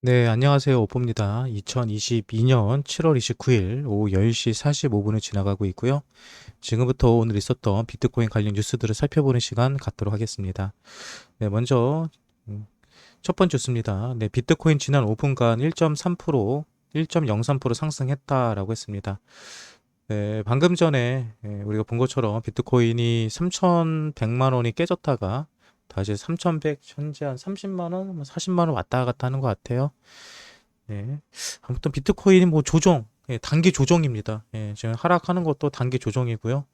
네, 안녕하세요. 오뽀입니다. 2022년 7월 29일 오후 10시 45분을 지나가고 있고요. 지금부터 오늘 있었던 비트코인 관련 뉴스들을 살펴보는 시간 갖도록 하겠습니다. 네, 먼저 첫 번째 뉴스입니다. 네, 비트코인 지난 5분간 1.3%, 1.03% 상승했다라고 했습니다. 네, 방금 전에 우리가 본 것처럼 비트코인이 3,100만 원이 깨졌다가 다시 3,100, 현재 한 30만 원, 40만 원 왔다 갔다 하는 것 같아요. 네. 아무튼 비트코인이 뭐 조정, 단기 조정입니다. 지금 하락하는 것도 단기 조정이고요.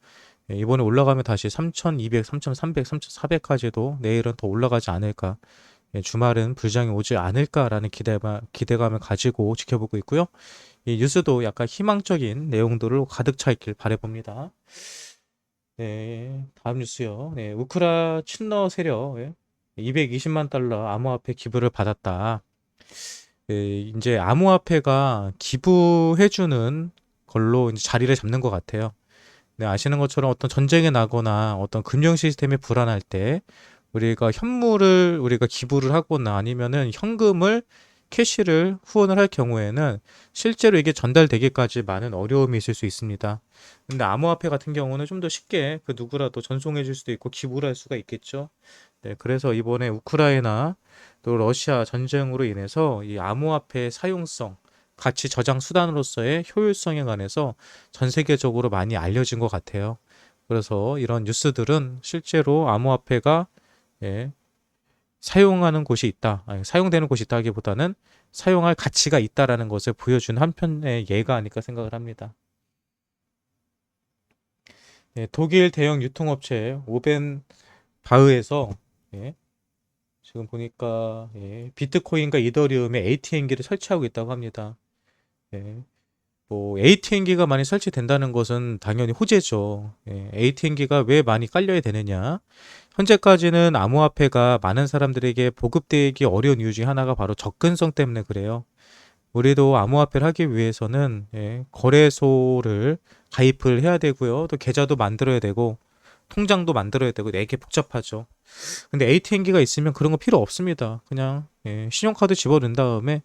이번에 올라가면 다시 3,200, 3,300, 3,400까지도 내일은 더 올라가지 않을까. 주말은 불장이 오지 않을까라는 기대감을 가지고 지켜보고 있고요. 이 뉴스도 약간 희망적인 내용들을 가득 차 있길 바라봅니다. 네, 다음 뉴스요. 네, 우크라 친러 세력 220만 달러 암호화폐 기부를 받았다. 이제 암호화폐가 기부해주는 걸로 이제 자리를 잡는 것 같아요. 네, 아시는 것처럼 어떤 전쟁에 나거나 어떤 금융 시스템이 불안할 때 우리가 현물을 우리가 기부를 하거나 아니면은 현금을 캐시를 후원을 할 경우에는 실제로 이게 전달되기까지 많은 어려움이 있을 수 있습니다. 근데 암호화폐 같은 경우는 좀 더 쉽게 그 누구라도 전송해 줄 수도 있고 기부를 할 수가 있겠죠. 네, 그래서 이번에 우크라이나 또 러시아 전쟁으로 인해서 이 암호화폐의 사용성, 가치 저장 수단으로서의 효율성에 관해서 전 세계적으로 많이 알려진 것 같아요. 그래서 이런 뉴스들은 실제로 암호화폐가 예, 사용하는 곳이 있다, 아니, 사용되는 곳이 있다기보다는 사용할 가치가 있다라는 것을 보여준 한편의 예가 아닐까 생각을 합니다. 독일 대형 유통업체 오벤바흐에서 예, 지금 보니까 비트코인과 이더리움에 ATM기를 설치하고 있다고 합니다. 예, 뭐 ATM기가 많이 설치된다는 것은 당연히 호재죠. ATM기가 왜 많이 깔려야 되느냐? 현재까지는 암호화폐가 많은 사람들에게 보급되기 어려운 이유 중에 하나가 바로 접근성 때문에 그래요. 우리도 암호화폐를 하기 위해서는 거래소를 가입을 해야 되고요. 또 계좌도 만들어야 되고 통장도 만들어야 되고 되게 복잡하죠. 근데 ATM기가 있으면 그런 거 필요 없습니다. 그냥 신용카드 집어넣은 다음에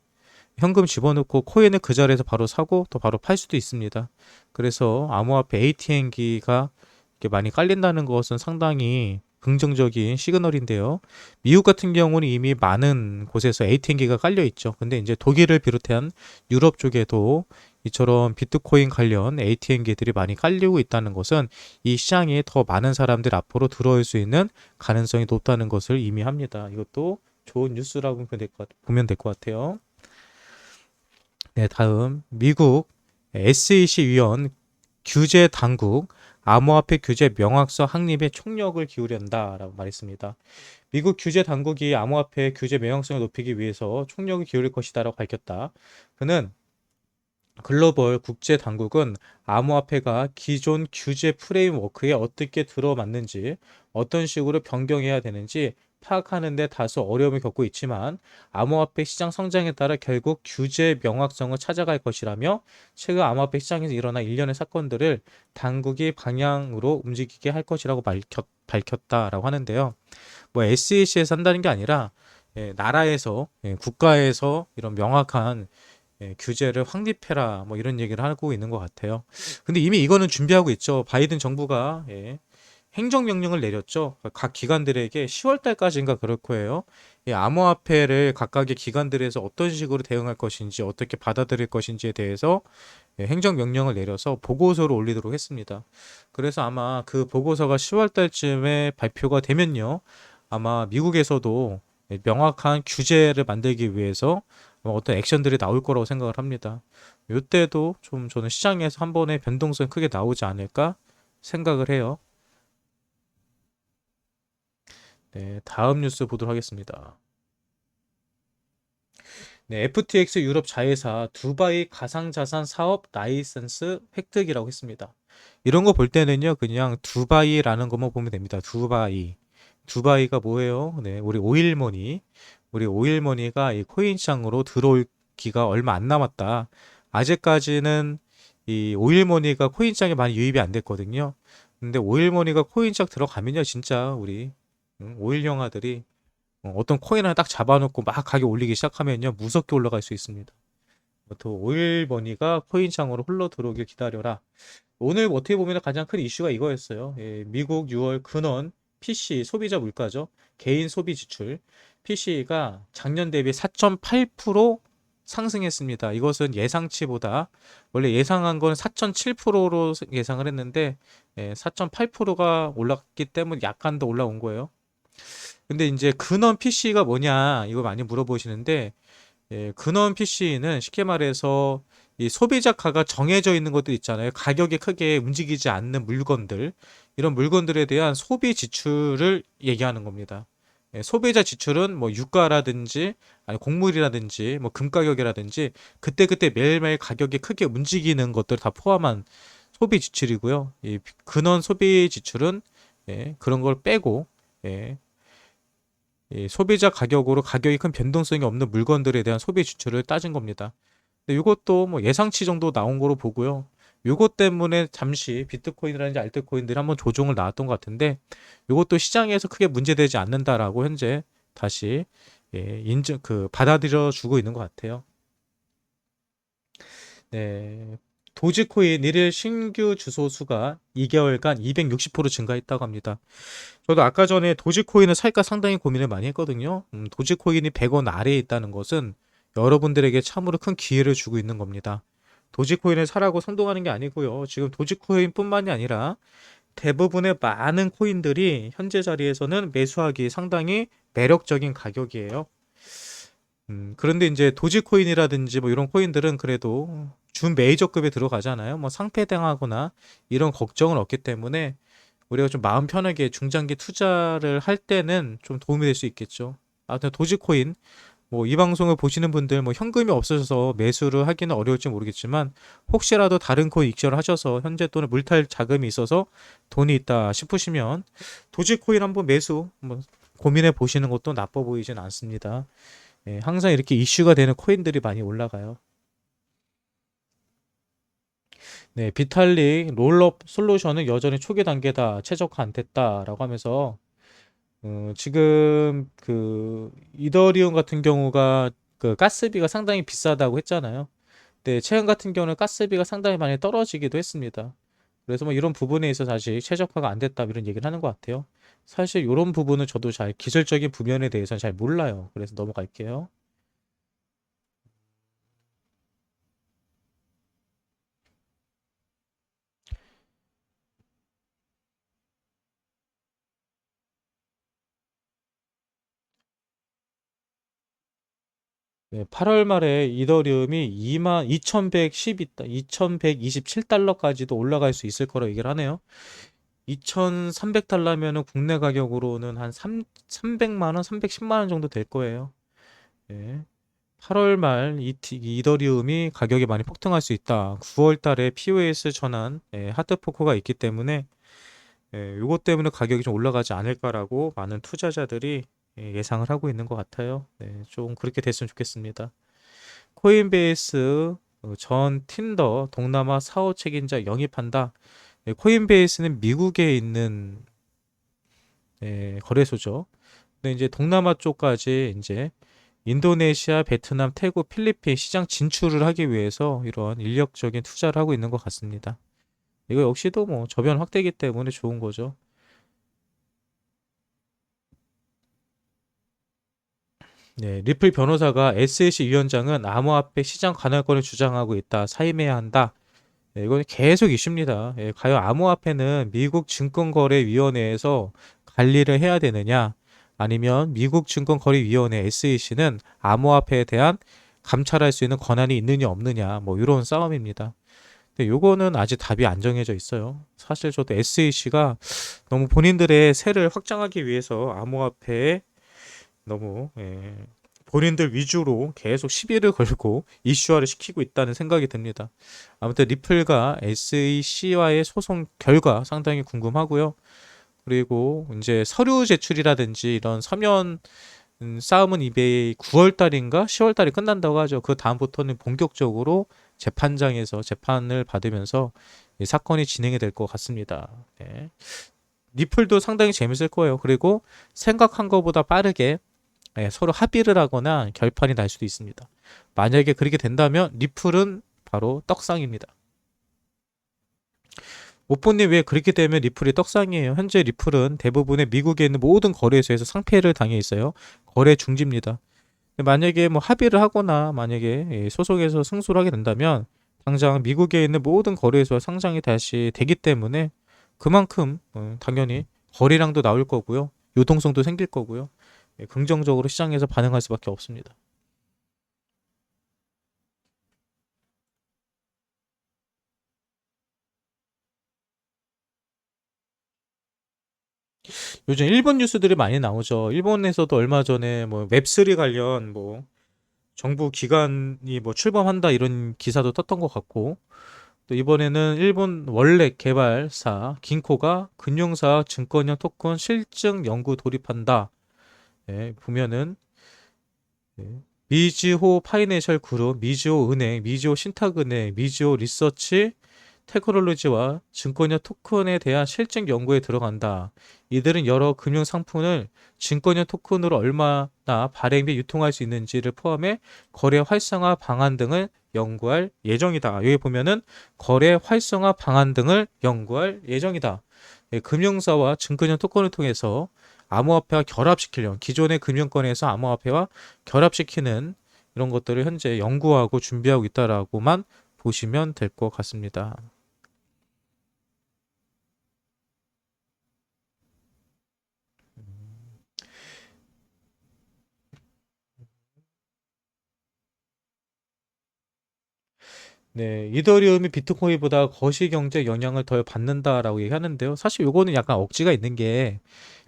현금 집어넣고 코인을 그 자리에서 바로 사고 또 바로 팔 수도 있습니다. 그래서 암호화폐 ATM기가 많이 깔린다는 것은 상당히 긍정적인 시그널인데요. 미국 같은 경우는 이미 많은 곳에서 ATM기가 깔려 있죠. 근데 이제 독일을 비롯한 유럽 쪽에도 이처럼 비트코인 관련 ATM기들이 많이 깔리고 있다는 것은 이 시장에 더 많은 사람들 앞으로 들어올 수 있는 가능성이 높다는 것을 의미합니다. 이것도 좋은 뉴스라고 보면 될 것 같아요. 네, 다음 미국 SEC 위원 규제 당국 암호화폐 규제 명확서 확립에 총력을 기울인다라고 말했습니다. 미국 규제 당국이 암호화폐 규제 명확성을 높이기 위해서 총력을 기울일 것이다라고 밝혔다. 그는 글로벌 국제 당국은 암호화폐가 기존 규제 프레임워크에 어떻게 들어맞는지, 어떤 식으로 변경해야 되는지 파악하는 데 다소 어려움을 겪고 있지만 암호화폐 시장 성장에 따라 결국 규제 명확성을 찾아갈 것이라며 최근 암호화폐 시장에서 일어난 일련의 사건들을 당국이 방향으로 움직이게 할 것이라고 밝혔다라고 하는데요. 뭐 SEC에서 한다는 게 아니라 나라에서 국가에서 이런 명확한 규제를 확립해라 뭐 이런 얘기를 하고 있는 것 같아요. 근데 이미 이거는 준비하고 있죠. 바이든 정부가 행정명령을 내렸죠. 각 기관들에게 10월 달까지인가 그럴 거예요. 이 암호화폐를 각각의 기관들에서 어떤 식으로 대응할 것인지 어떻게 받아들일 것인지에 대해서 행정명령을 내려서 보고서를 올리도록 했습니다. 그래서 아마 그 보고서가 10월 달쯤에 발표가 되면요. 아마 미국에서도 명확한 규제를 만들기 위해서 어떤 액션들이 나올 거라고 생각을 합니다. 이때도 좀 저는 시장에서 한 번에 변동성이 크게 나오지 않을까 생각을 해요. 네, 다음 뉴스 보도록 하겠습니다. 네, FTX 유럽 자회사 두바이 가상자산 사업 라이선스 획득이라고 했습니다. 이런 거 볼 때는요, 그냥 두바이라는 것만 보면 됩니다. 두바이. 두바이가 뭐예요? 네, 우리 오일머니가 이 코인 시장으로 들어올 기가 얼마 안 남았다. 아직까지는 이 오일머니가 코인 시장에 많이 유입이 안 됐거든요. 근데 오일머니가 코인 시장 들어가면요, 진짜 우리 오일 영화들이 어떤 코인 하나 딱 잡아놓고 막 가격 올리기 시작하면요 무섭게 올라갈 수 있습니다. 또 오일머니가 코인창으로 흘러 들어오길 기다려라. 오늘 어떻게 보면 가장 큰 이슈가 이거였어요. 예, 미국 6월 근원 PC 소비자 물가죠. 개인 소비 지출 PC가 작년 대비 4.8% 상승했습니다. 이것은 예상치보다 원래 예상한 건 4.7%로 예상을 했는데 4.8%가 올랐기 때문에 약간 더 올라온 거예요. 근데 이제 근원 PC가 뭐냐 이거 많이 물어보시는데 근원 PC는 쉽게 말해서 이 소비자가가 정해져 있는 것들 있잖아요. 가격이 크게 움직이지 않는 물건들, 이런 물건들에 대한 소비 지출을 얘기하는 겁니다. 소비자 지출은 뭐 유가라든지 아니 곡물이라든지 뭐 금 가격이라든지 그때그때 매일매일 가격이 크게 움직이는 것들 다 포함한 소비 지출이고요. 이 근원 소비 지출은 그런 걸 빼고 예, 이 소비자 가격으로 가격이 큰 변동성이 없는 물건들에 대한 소비 지출을 따진 겁니다. 근데 이것도 뭐 예상치 정도 나온 거로 보고요. 요것 때문에 잠시 비트코인이라든지 알트코인들이 한번 조정을 나왔던 것 같은데 이것도 시장에서 크게 문제되지 않는다라고 현재 다시 인증 받아들여 주고 있는 것 같아요. 네. 도지코인 일일 신규 주소 수가 2개월간 260% 증가했다고 합니다. 저도 아까 전에 도지코인을 살까 상당히 고민을 많이 했거든요. 도지코인이 100원 아래에 있다는 것은 여러분들에게 참으로 큰 기회를 주고 있는 겁니다. 도지코인을 사라고 선동하는 게 아니고요. 지금 도지코인뿐만이 아니라 대부분의 많은 코인들이 현재 자리에서는 매수하기 상당히 매력적인 가격이에요. 그런데 이제 도지코인이라든지 뭐 이런 코인들은 그래도 준 메이저급에 들어가잖아요. 뭐 상폐당하거나 이런 걱정은 없기 때문에 우리가 좀 마음 편하게 중장기 투자를 할 때는 좀 도움이 될 수 있겠죠. 아무튼 도지코인 뭐 이 방송을 보시는 분들 뭐 현금이 없어서 매수를 하기는 어려울지 모르겠지만 혹시라도 다른 코인 익절을 하셔서 현재 또는 물탈 자금이 있어서 돈이 있다 싶으시면 도지코인 한번 매수 한번 고민해 보시는 것도 나빠 보이진 않습니다. 항상 이렇게 이슈가 되는 코인들이 많이 올라가요. 네, 비탈릭 롤업 솔루션은 여전히 초기 단계다, 최적화 안 됐다라고 하면서 지금 그 이더리움 같은 경우가 그 가스비가 상당히 비싸다고 했잖아요. 근데 최근 같은 경우는 가스비가 상당히 많이 떨어지기도 했습니다. 그래서 뭐 이런 부분에 있어서 아직 최적화가 안 됐다 이런 얘기를 하는 것 같아요. 사실 이런 부분은 저도 잘 기술적인 부면에 대해서는 잘 몰라요. 그래서 넘어갈게요. 네, 8월 말에 이더리움이 2127달러까지도 올라갈 수 있을 거라고 얘기를 하네요. 2300달러면은 국내 가격으로는 한 300만 원, 310만 원 정도 될 거예요. 예. 8월 말 이더리움이 가격이 많이 폭등할 수 있다. 9월 달에 POS 전환 하드포크가 있기 때문에 이것 때문에 가격이 좀 올라가지 않을까라고 많은 투자자들이 예상을 하고 있는 것 같아요. 네, 좀 그렇게 됐으면 좋겠습니다. 코인베이스 전 틴더 동남아 사업 책임자 영입한다. 코인베이스는 미국에 있는 거래소죠. 근데 이제 동남아 쪽까지 이제 인도네시아, 베트남, 태국, 필리핀 시장 진출을 하기 위해서 이런 인력적인 투자를 하고 있는 것 같습니다. 이거 역시도 뭐 저변 확대이기 때문에 좋은 거죠. 네, 리플 변호사가 SEC 위원장은 암호화폐 시장 관할권을 주장하고 있다. 사임해야 한다. 이건 계속 이슈입니다. 과연 암호화폐는 미국 증권거래위원회에서 관리를 해야 되느냐, 아니면 미국 증권거래위원회 SEC는 암호화폐에 대한 감찰할 수 있는 권한이 있느냐 없느냐, 뭐 이런 싸움입니다. 근데 요거는 아직 답이 안 정해져 있어요. 사실 저도 SEC가 너무 본인들의 세를 확장하기 위해서 암호화폐에 너무 본인들 위주로 계속 시비를 걸고 이슈화를 시키고 있다는 생각이 듭니다. 아무튼 리플과 SEC와의 소송 결과 상당히 궁금하고요. 그리고 이제 서류 제출이라든지 이런 서면 싸움은 이베이 9월 달인가 10월 달에 끝난다고 하죠. 그 다음부터는 본격적으로 재판장에서 재판을 받으면서 이 사건이 진행이 될 것 같습니다. 네. 리플도 상당히 재밌을 거예요. 그리고 생각한 것보다 빠르게 서로 합의를 하거나 결판이 날 수도 있습니다. 만약에 그렇게 된다면 리플은 바로 떡상입니다. 오뽀님 왜 그렇게 되면 리플이 떡상이에요? 현재 리플은 대부분의 미국에 있는 모든 거래소에서 상폐를 당해 있어요. 거래 중지입니다. 만약에 뭐 합의를 하거나 만약에 소속에서 승소를 하게 된다면 당장 미국에 있는 모든 거래소와 상장이 다시 되기 때문에 그만큼 당연히 거래량도 나올 거고요. 유동성도 생길 거고요. 긍정적으로 시장에서 반응할 수밖에 없습니다. 요즘 일본 뉴스들이 많이 나오죠. 일본에서도 얼마 전에 뭐 웹3 관련 뭐 정부 기관이 뭐 출범한다 이런 기사도 떴던 것 같고 또 이번에는 일본 원래 개발사 긴코가 금융사 증권형 토큰 실증 연구 돌입한다. 보면은 미즈호 파이내셜 그룹, 미즈호 은행, 미즈호 신탁은행, 미즈호 리서치 테크놀로지와 증권형 토큰에 대한 실증 연구에 들어간다. 이들은 여러 금융 상품을 증권형 토큰으로 얼마나 발행 및 유통할 수 있는지를 포함해 거래 활성화 방안 등을 연구할 예정이다. 여기 보면은 거래 활성화 방안 등을 연구할 예정이다. 금융사와 증권형 토큰을 통해서 암호화폐와 결합시키려는 기존의 금융권에서 암호화폐와 결합시키는 이런 것들을 현재 연구하고 준비하고 있다라고만 보시면 될 것 같습니다. 네, 이더리움이 비트코인보다 거시경제 영향을 덜 받는다라고 얘기하는데요. 사실 요거는 약간 억지가 있는 게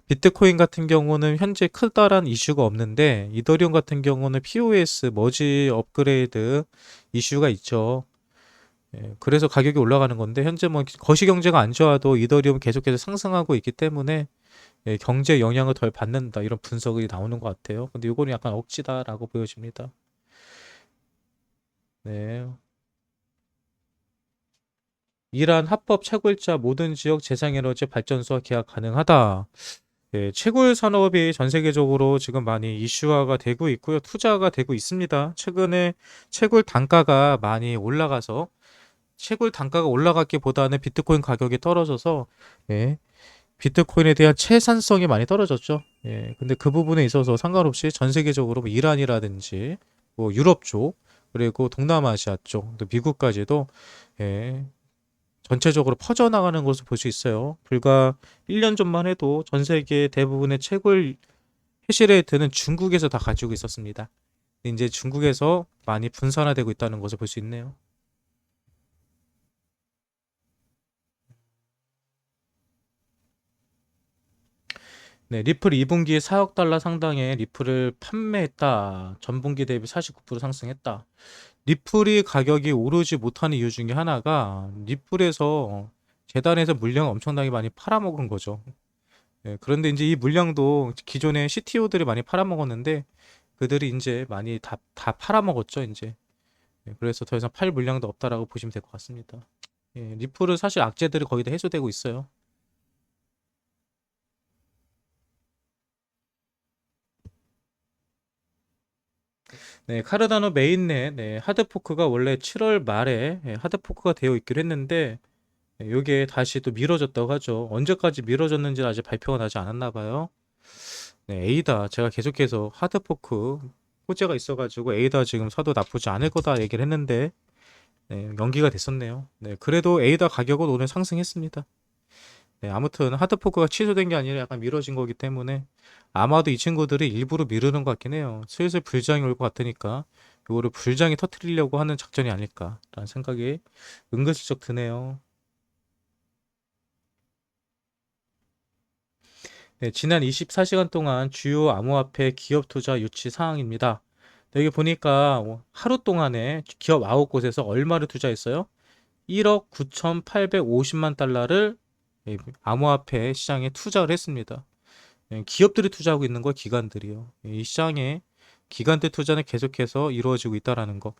비트코인 같은 경우는 현재 크다란 이슈가 없는데 이더리움 같은 경우는 POS 머지 업그레이드 이슈가 있죠. 그래서 가격이 올라가는 건데 현재 뭐 거시경제가 안 좋아도 이더리움 계속해서 상승하고 있기 때문에 경제 영향을 덜 받는다 이런 분석이 나오는 것 같아요. 근데 요거는 약간 억지다라고 보여집니다. 네. 이란 합법 채굴자 모든 지역 재생에너지 발전소와 계약 가능하다. 채굴 산업이 전 세계적으로 지금 많이 이슈화가 되고 있고요. 투자가 되고 있습니다. 최근에 채굴 단가가 많이 올라가서 채굴 단가가 올라갔기보다는 비트코인 가격이 떨어져서 비트코인에 대한 채산성이 많이 떨어졌죠. 근데 그 부분에 있어서 상관없이 전 세계적으로 뭐 이란이라든지 뭐 유럽 쪽 그리고 동남아시아 쪽 또 미국까지도 예, 전체적으로 퍼져나가는 것을 볼 수 있어요. 불과 1년 전만 해도 전 세계 대부분의 채굴 해시레이트는 중국에서 다 가지고 있었습니다. 근데 이제 중국에서 많이 분산화되고 있다는 것을 볼 수 있네요. 네, 리플 2분기에 4억 달러 상당의 리플을 판매했다. 전분기 대비 49% 상승했다. 리플이 가격이 오르지 못하는 이유 중에 하나가 리플에서 재단에서 물량 엄청나게 많이 팔아먹은 거죠. 그런데 이제 이 물량도 기존의 CTO들이 많이 팔아먹었는데 그들이 이제 많이 다 팔아먹었죠, 이제. 그래서 더 이상 팔 물량도 없다라고 보시면 될 것 같습니다. 리플은 사실 악재들이 거의 다 해소되고 있어요. 네, 카르다노 메인넷 하드포크가 원래 7월 말에 하드포크가 되어 있기로 했는데 이게 다시 또 미뤄졌다고 하죠. 언제까지 미뤄졌는지 아직 발표가 나지 않았나 봐요. 네, 에이다 제가 계속해서 하드포크 호재가 있어가지고 에이다 지금 사도 나쁘지 않을 거다 얘기를 했는데 연기가 됐었네요. 네, 그래도 에이다 가격은 오늘 상승했습니다. 네, 아무튼 하드포크가 취소된 게 아니라 약간 미뤄진 거기 때문에 아마도 이 친구들이 일부러 미루는 것 같긴 해요. 슬슬 불장이 올 것 같으니까 이거를 불장이 터트리려고 하는 작전이 아닐까라는 생각이 은근슬쩍 드네요. 네, 지난 24시간 동안 주요 암호화폐 기업 투자 유치 사항입니다. 여기 보니까 하루 동안에 기업 9곳에서 얼마를 투자했어요? 1억 9,850만 달러를 암호화폐 시장에 투자를 했습니다. 기업들이 투자하고 있는 거 기관들이요. 이 시장에 기관들 투자는 계속해서 이루어지고 있다라는 거.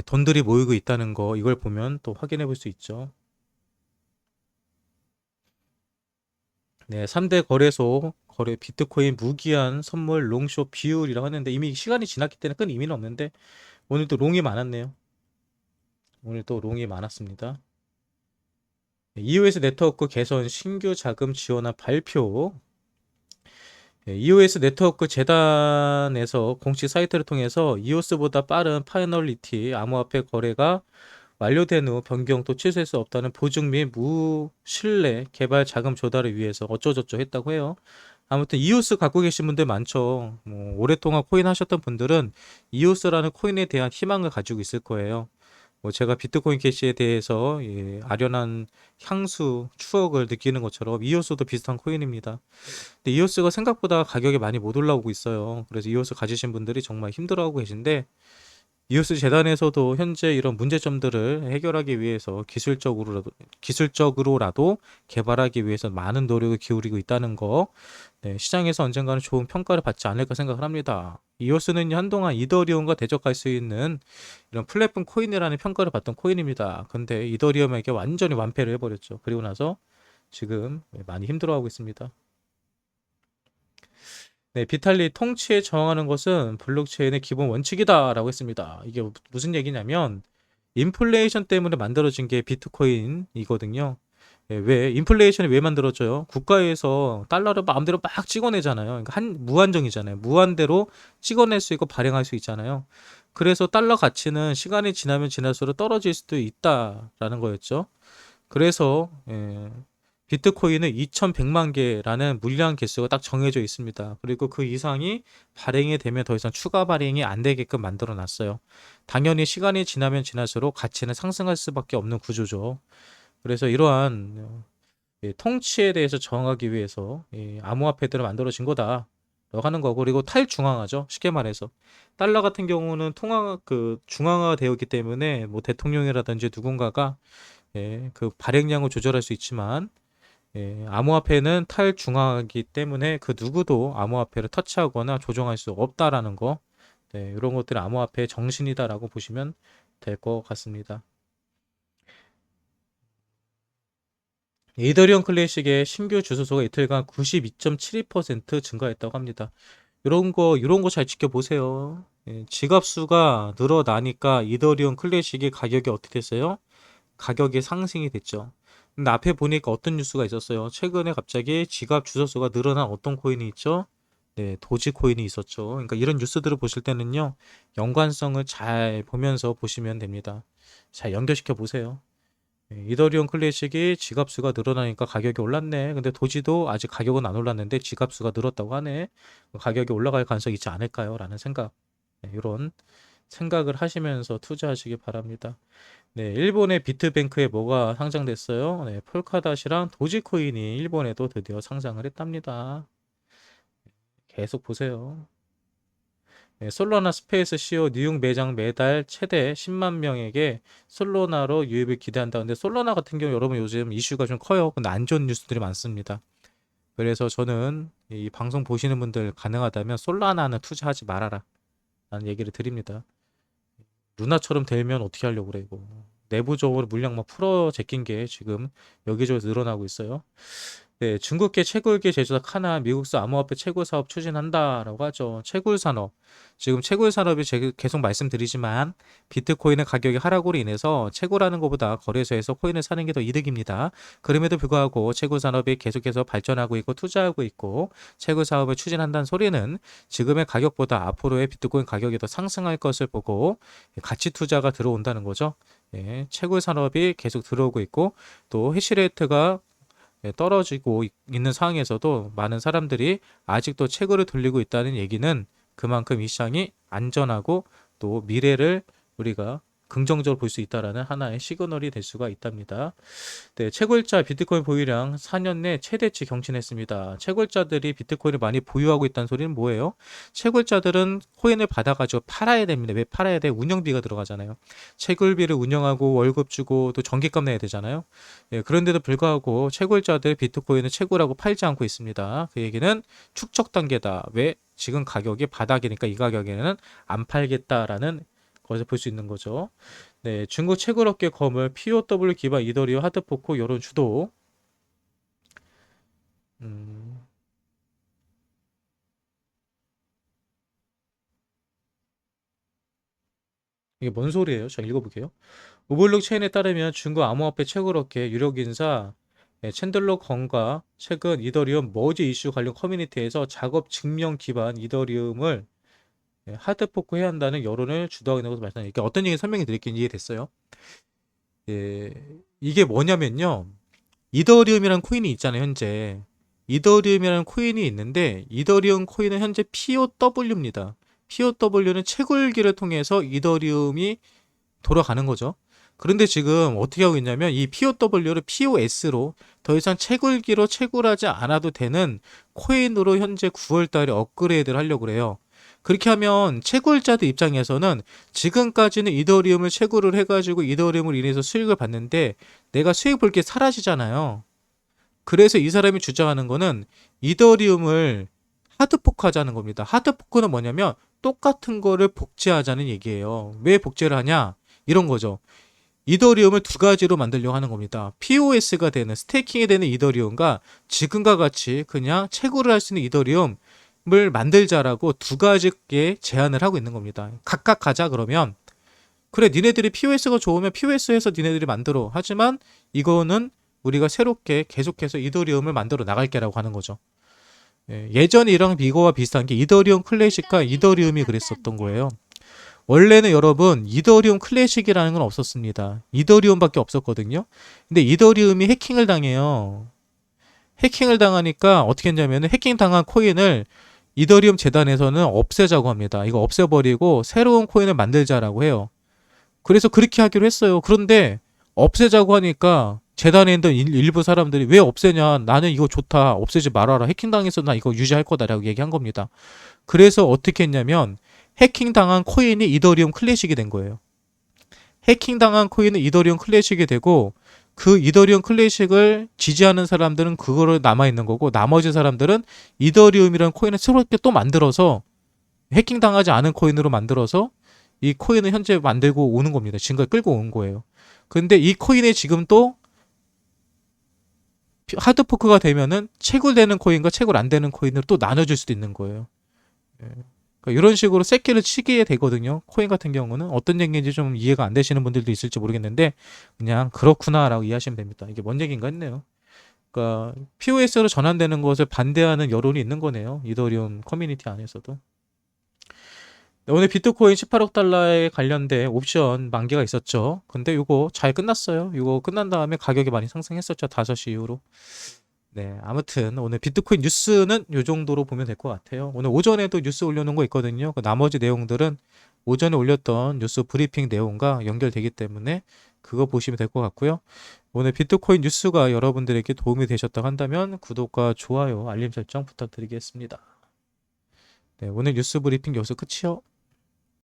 돈들이 모이고 있다는 거 이걸 보면 또 확인해 볼 수 있죠. 네, 3대 거래소 거래 비트코인 무기한 선물 롱숏 비율이라고 하는데 이미 시간이 지났기 때문에 큰 의미는 없는데 오늘도 롱이 많았네요. 오늘 또 롱이 많았습니다. EOS 네트워크 개선 신규 자금 지원안 발표. EOS 네트워크 재단에서 공식 사이트를 통해서 EOS보다 빠른 파이널리티 암호화폐 거래가 완료된 후 변경 또 취소할 수 없다는 보증 및 무신뢰 개발 자금 조달을 위해서 어쩌저쩌 했다고 해요. 아무튼 이오스 갖고 계신 분들 많죠. 뭐 오랫동안 코인 하셨던 분들은 이오스라는 코인에 대한 희망을 가지고 있을 거예요. 뭐 제가 비트코인 캐시에 대해서 아련한 향수, 추억을 느끼는 것처럼 이오스도 비슷한 코인입니다. 근데 이오스가 생각보다 가격이 많이 못 올라오고 있어요. 그래서 이오스 가지신 분들이 정말 힘들어하고 계신데 이오스 재단에서도 현재 이런 문제점들을 해결하기 위해서 기술적으로라도 개발하기 위해서 많은 노력을 기울이고 있다는 거, 네, 시장에서 언젠가는 좋은 평가를 받지 않을까 생각을 합니다. 이오스는 한동안 이더리움과 대적할 수 있는 이런 플랫폼 코인이라는 평가를 받던 코인입니다. 근데 이더리움에게 완전히 완패를 해버렸죠. 그리고 나서 지금 많이 힘들어하고 있습니다. 네, 비탈리 통치에 저항하는 것은 블록체인의 기본 원칙이다라고 했습니다. 이게 무슨 얘기냐면 인플레이션 때문에 만들어진 게 비트코인이거든요. 왜 인플레이션이 왜 만들어져요? 국가에서 달러를 마음대로 막 찍어내잖아요. 그러니까 한 무한정이잖아요. 무한대로 찍어낼 수 있고 발행할 수 있잖아요. 그래서 달러 가치는 시간이 지나면 지날수록 떨어질 수도 있다라는 거였죠. 그래서 비트코인은 2100만 개라는 물량 개수가 딱 정해져 있습니다. 그리고 그 이상이 발행이 되면 더 이상 추가 발행이 안 되게끔 만들어 놨어요. 당연히 시간이 지나면 지날수록 가치는 상승할 수밖에 없는 구조죠. 그래서 이러한 통치에 대해서 저항하기 위해서 암호화폐들을 만들어진 거다. 라고 하는 거고 그리고 탈중앙화죠. 쉽게 말해서 달러 같은 경우는 중앙화 되어 있기 때문에 뭐 대통령이라든지 누군가가 그 발행량을 조절할 수 있지만 암호화폐는 탈중앙화이기 때문에 그 누구도 암호화폐를 터치하거나 조정할 수 없다라는 거. 네, 이런 것들이 암호화폐의 정신이다라고 보시면 될 것 같습니다. 이더리움 클래식의 신규 주소서가 이틀간 92.72% 증가했다고 합니다. 이런 거 잘 지켜보세요. 지갑수가 늘어나니까 이더리움 클래식의 가격이 어떻게 됐어요? 가격이 상승이 됐죠. 근데 앞에 보니까 어떤 뉴스가 있었어요. 최근에 갑자기 지갑 주소수가 늘어난 어떤 코인이 있죠? 네, 도지코인이 있었죠. 그러니까 이런 뉴스들을 보실 때는요, 연관성을 잘 보면서 보시면 됩니다. 잘 연결시켜 보세요. 이더리움 클래식이 지갑수가 늘어나니까 가격이 올랐네. 근데 도지도 아직 가격은 안 올랐는데 지갑수가 늘었다고 하네. 가격이 올라갈 가능성이 있지 않을까요? 라는 생각. 이런 생각을 하시면서 투자하시기 바랍니다. 네, 일본의 비트뱅크에 뭐가 상장됐어요? 네, 폴카닷이랑 도지코인이 일본에도 드디어 상장을 했답니다. 계속 보세요. 네, 솔라나 스페이스 CEO 뉴욕 매장 매달 최대 10만 명에게 솔라나로 유입을 기대한다. 근데 솔라나 같은 경우 여러분 요즘 이슈가 좀 커요. 근데 안 좋은 뉴스들이 많습니다. 그래서 저는 이 방송 보시는 분들 가능하다면 솔라나는 투자하지 말아라. 라는 얘기를 드립니다. 루나처럼 되면 어떻게 하려고 그래, 이거. 내부적으로 물량 막 풀어 제낀 게 지금 여기저기 늘어나고 있어요. 네, 중국계 채굴기 제조사 카나 미국서 암호화폐 채굴 사업 추진한다라고 하죠. 채굴 산업. 지금 채굴 산업이 계속 말씀드리지만 비트코인의 가격이 하락으로 인해서 채굴하는 것보다 거래소에서 코인을 사는 게 더 이득입니다. 그럼에도 불구하고 채굴 산업이 계속해서 발전하고 있고 투자하고 있고 채굴 사업을 추진한다는 소리는 지금의 가격보다 앞으로의 비트코인 가격이 더 상승할 것을 보고 가치 투자가 들어온다는 거죠. 채굴 산업이 계속 들어오고 있고 또 해시레이트가 떨어지고 있는 상황에서도 많은 사람들이 아직도 채굴을 돌리고 있다는 얘기는 그만큼 이 시장이 안전하고 또 미래를 우리가 긍정적으로 볼 수 있다라는 하나의 시그널이 될 수가 있답니다. 네, 채굴자 비트코인 보유량 4년 내 최대치 경신했습니다. 채굴자들이 비트코인을 많이 보유하고 있다는 소리는 뭐예요? 채굴자들은 코인을 받아가지고 팔아야 됩니다. 왜 팔아야 돼? 운영비가 들어가잖아요. 채굴비를 운영하고 월급 주고 또 전기값 내야 되잖아요. 그런데도 불구하고 채굴자들 비트코인을 채굴하고 팔지 않고 있습니다. 그 얘기는 축적 단계다. 왜? 지금 가격이 바닥이니까 이 가격에는 안 팔겠다라는 것을 볼 수 있는 거죠. 네, 중국 채굴업계 거물 POW 기반 이더리움 하드포크 요런 주도. 음, 이게 뭔 소리예요? 자, 읽어볼게요. 오블록 체인에 따르면 중국 암호화폐 최고롭게 유력 인사 챈들러 건가 최근 이더리움 머지 이슈 관련 커뮤니티에서 작업 증명 기반 이더리움을 하드포크 해야 한다는 여론을 주도하고 있는 것으로 말씀드립니다. 그러니까 어떤 얘기 설명해 드릴게요. 이해됐어요? 예, 이게 뭐냐면요. 이더리움이라는 코인이 있잖아요, 현재. 이더리움이라는 코인이 있는데, 이더리움 코인은 현재 POW입니다. POW는 채굴기를 통해서 이더리움이 돌아가는 거죠. 그런데 지금 어떻게 하고 있냐면, 이 POW를 POS로 더 이상 채굴기로 채굴하지 않아도 되는 코인으로 현재 9월 달에 업그레이드를 하려고 그래요. 그렇게 하면 채굴자들 입장에서는 지금까지는 이더리움을 채굴을 해가지고 이더리움을 인해서 수익을 받는데 내가 수익 볼 게 사라지잖아요. 그래서 이 사람이 주장하는 거는 이더리움을 하드포크 하자는 겁니다. 하드포크는 뭐냐면 똑같은 거를 복제하자는 얘기예요. 왜 복제를 하냐? 이런 거죠. 이더리움을 두 가지로 만들려고 하는 겁니다. POS가 되는 스테이킹이 되는 이더리움과 지금과 같이 그냥 채굴을 할 수 있는 이더리움을 만들자라고 두 가지의 제안을 하고 있는 겁니다. 각각 가자 그러면 그래 니네들이 POS가 좋으면 POS에서 니네들이 만들어. 하지만 이거는 우리가 새롭게 계속해서 이더리움을 만들어 나갈게라고 하는 거죠. 예전에 이거와 비슷한 게 이더리움 클래식과 이더리움이 그랬었던 거예요. 원래는 여러분 이더리움 클래식이라는 건 없었습니다. 이더리움밖에 없었거든요. 근데 이더리움이 해킹을 당해요. 해킹을 당하니까 어떻게 했냐면 해킹 당한 코인을 이더리움 재단에서는 없애자고 합니다. 이거 없애버리고 새로운 코인을 만들자라고 해요. 그래서 그렇게 하기로 했어요. 그런데 없애자고 하니까 재단에 있는 일부 사람들이 왜 없애냐? 나는 이거 좋다. 없애지 말아라. 해킹당해서 나 이거 유지할 거다라고 얘기한 겁니다. 그래서 어떻게 했냐면 해킹당한 코인이 이더리움 클래식이 된 거예요. 해킹당한 코인은 이더리움 클래식이 되고 그 이더리움 클래식을 지지하는 사람들은 그거를 남아있는 거고 나머지 사람들은 이더리움이라는 코인을 새롭게 또 만들어서 해킹당하지 않은 코인으로 만들어서 이 코인을 현재 만들고 오는 겁니다. 지금까지 끌고 온 거예요. 근데 이 코인이 지금 또 하드포크가 되면은 채굴되는 코인과 채굴 안 되는 코인으로 또 나눠질 수도 있는 거예요. 예. 그러니까 이런 식으로 새끼를 치게 되거든요. 코인 같은 경우는 어떤 얘기인지 좀 이해가 안 되시는 분들도 있을지 모르겠는데 그냥 그렇구나라고 이해하시면 됩니다. 이게 뭔 얘기인가 했네요. 그러니까 POS로 전환되는 것을 반대하는 여론이 있는 거네요. 이더리움 커뮤니티 안에서도. 오늘 비트코인 18억 달러에 관련된 옵션 만기가 있었죠. 근데 이거 잘 끝났어요. 이거 끝난 다음에 가격이 많이 상승했었죠. 5시 이후로. 네, 아무튼 오늘 비트코인 뉴스는 이 정도로 보면 될 것 같아요. 오늘 오전에도 뉴스 올려놓은 거 있거든요. 그 나머지 내용들은 오전에 올렸던 뉴스 브리핑 내용과 연결되기 때문에 그거 보시면 될 것 같고요. 오늘 비트코인 뉴스가 여러분들에게 도움이 되셨다고 한다면 구독과 좋아요, 알림 설정 부탁드리겠습니다. 네, 오늘 뉴스 브리핑 여기서 끝이요.